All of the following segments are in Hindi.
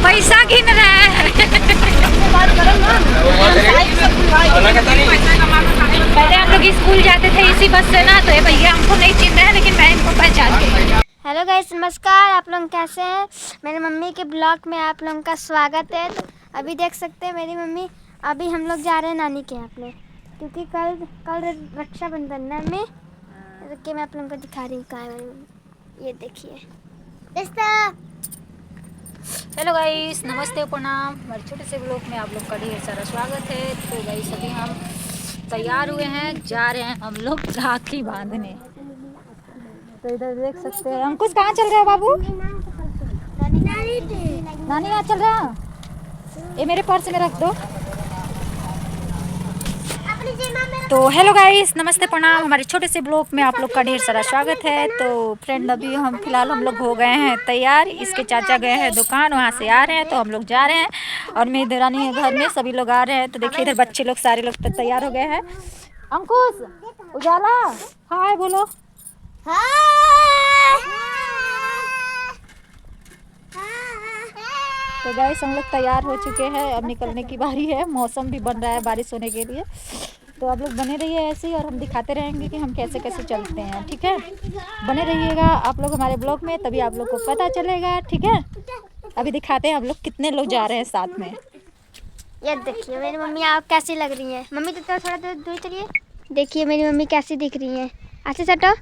पैसा गिन रहा है। पहले हम लोग स्कूल जाते थे इसी बस से ना, तो ये भैया हमको नहीं चिन्ह रहे हैं, लेकिन मैं इनको पहचान गई। हेलो गाइस, नमस्कार। आप लोग कैसे हैं? मेरी मम्मी के ब्लॉग में आप लोगों का स्वागत है। तो अभी देख सकते हैं मेरी मम्मी, अभी हम लोग जा रहे हैं नानी के यहाँ पे, क्योंकि कल रक्षाबंधन है। मैं आप लोगों को दिखा रही हूँ कहाँ है मेरी मम्मी। ये देखिए। हेलो गाइस, नमस्ते, प्रणाम। हमारे छोटे से ब्लॉग में आप लोग का ढेर सारा स्वागत है। तो गाइस अभी हम तैयार हुए हैं, जा रहे हैं हम लोग राखी बांधने। तो इधर देख सकते हैं अंकुश कहाँ चल रहा है बाबू? नानी यहाँ चल रहा है। ये मेरे पर्स में रख दो। तो हेलो गाइस, नमस्ते, प्रणाम। हमारे छोटे से ब्लॉग में आप लोग का ढेर सारा स्वागत है। तो फ्रेंड अभी फिलहाल हम लोग हो गए हैं तैयार। इसके चाचा गए हैं दुकान, वहाँ से आ रहे हैं, तो हम लोग जा रहे हैं। और मेरी देरानी है घर में, सभी लोग आ रहे हैं। तो देखिए इधर बच्चे लोग सारे लोग तैयार हो गए हैं। अंकुश, उजाला, हाय बोलो। तो गाइस हम लोग तैयार हो चुके हैं, अब निकलने की बारी है। मौसम भी बन रहा है बारिश होने के लिए। तो आप लोग बने रहिए ऐसे ही, और हम दिखाते रहेंगे कि हम कैसे कैसे चलते हैं। ठीक है, बने रहिएगा आप लोग हमारे ब्लॉग में, तभी आप लोग को पता चलेगा। ठीक है, अभी दिखाते हैं हम लोग कितने लोग जा रहे हैं साथ में। ये देखिए मेरी मम्मी आप कैसी लग रही हैं। मम्मी तो थोड़ा दूर चलिए। देखिए मेरी मम्मी कैसी दिख रही हैं। ऐसे सटो।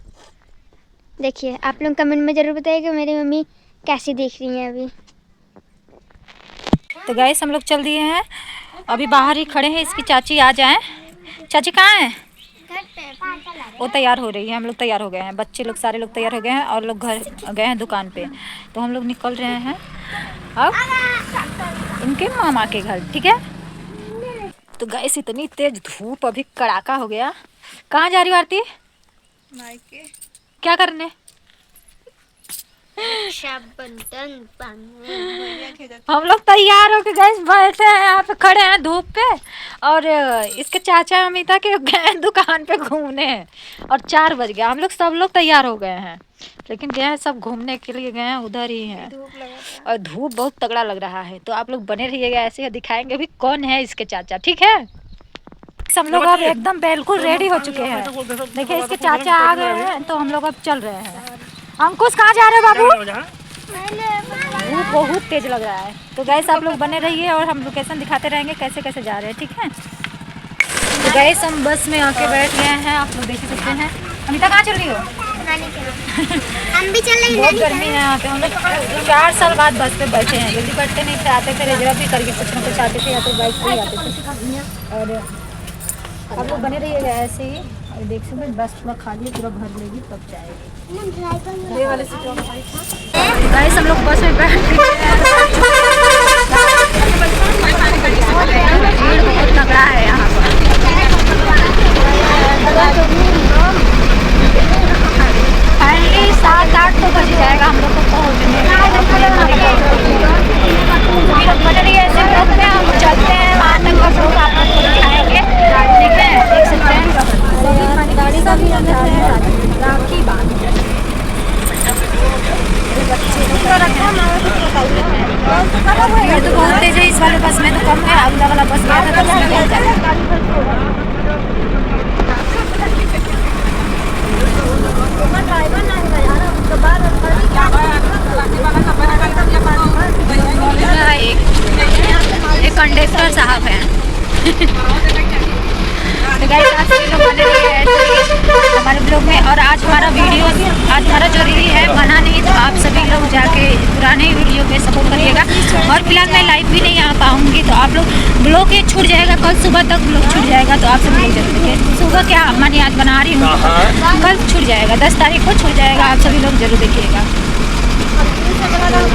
देखिए आप लोग कमेंट में ज़रूर बताइएगा मेरी मम्मी कैसी दिख रही हैं अभी। तो गाइस हम लोग चल दिए हैं, अभी बाहर ही खड़े हैं। इसकी चाची आ जाएं। चाची कहाँ हैं? वो तैयार हो रही है, हम लोग तैयार हो गए हैं। बच्चे लोग सारे लोग तैयार हो गए हैं, और लोग घर गए हैं दुकान पे। तो हम लोग निकल रहे हैं अब इनके मामा के घर। ठीक है। तो गाइस इतनी तेज धूप, अभी कड़ाका हो गया। कहाँ जा रही हो आरती? मायके। क्या करने? हम लोग तैयार होके गए, बैठे हैं यहाँ पे, खड़े हैं धूप पे। और इसके चाचा अमिता के गए दुकान पे घूमने, और 4 बज गया। हम लोग सब लोग तैयार हो गए हैं, लेकिन गए हैं सब घूमने के लिए, गए हैं उधर ही हैं। और धूप बहुत तगड़ा लग रहा है। तो आप लोग बने रहिएगा ऐसे ही, दिखाएंगे अभी कौन है इसके चाचा। ठीक है, हम लोग अब एकदम बिल्कुल रेडी हो चुके हैं। देखिए इसके चाचा आ गए हैं, तो हम लोग अब चल रहे हैं। अंकुश कहाँ जा रहे हो बाबू? धूप बहुत तेज लग रहा है। तो गैस आप लोग बने रहिए, और हम लोकेशन दिखाते रहेंगे कैसे कैसे जा रहे हैं। ठीक है। तो गैस हम बस में आके बैठ गए हैं, आप लोग देख सकते हैं। अमिता कहाँ चल रही हो? हम भी चल रहे हैं। बहुत गर्मी है यहाँ पे। हम लोग 4 साल बाद बस पे बैठे हैं। जल्दी बैठते नहीं थे, आते थे रिजर्व भी करके कुछ ना कुछ आते थे, या तो बाइक पे ही आते थे। और आप लोग बने रहिएगा ऐसे ही। और देख सकते हैं बस पूरा खाली, पूरा भर लेगी तब जाएगी। ये वाले गाइस हम लोग बस में बैठ गए हैं। भीड़ बहुत तगड़ा है यहाँ पर। फाइनली 7-8 तो बज जाएगा हम लोग को पहुँचने में। बने रहिए ऐसे ब्लॉग में, हम चलते हैं वहाँ तक का ब्लॉग आप लोग को दिखाएंगे। ठीक है, देख सकते हैं गाड़ी का भी अंदर है। राखी बांध भीड़ तो बहुत तेज है। इस वाले बस में तो कम है, अगला वाला बस गया था तो उसमें बहुत ज़्यादा। एक कंडक्टर साहब हैं। तो गाइस आप सभी लोग बने रहिए हमारे ब्लॉग में। और आज हमारा जो रील है बना नहीं, तो आप सभी लोग जाके पुराने वीडियो पे सपोर्ट करिएगा। और फिलहाल मैं लाइव भी नहीं आ पाऊँगी, तो आप लोग ब्लॉग ये छूट जाएगा, कल सुबह तक ब्लॉग छूट जाएगा। तो आप सभी लोग जरूर देखिए। सुबह क्या मैंने आज बना रही हूँ, कल छूट जाएगा, 10 तारीख को छूट जाएगा। आप सभी लोग जरूर देखिएगा,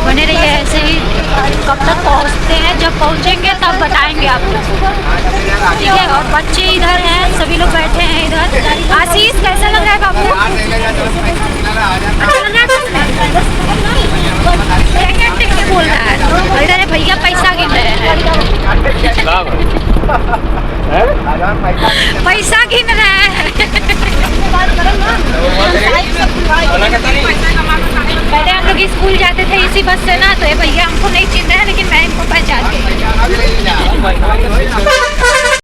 बने रहिए ऐसे ही। कब तक पहुँचते हैं, जब पहुँचेंगे तब बताएंगे आपको। ठीक है। और बच्चे इधर हैं, सभी लोग बैठे हैं इधर। आशीष कैसा लग रहा है बाबू? बोल रहा है इधर है भैया, पैसा गिन रहे हैं। पैसा गिन रहा है। पहले हम लोग स्कूल जाते थे इसी बस से ना, तो ये भैया हमको नहीं चिन्ह रहे हैं, लेकिन मैं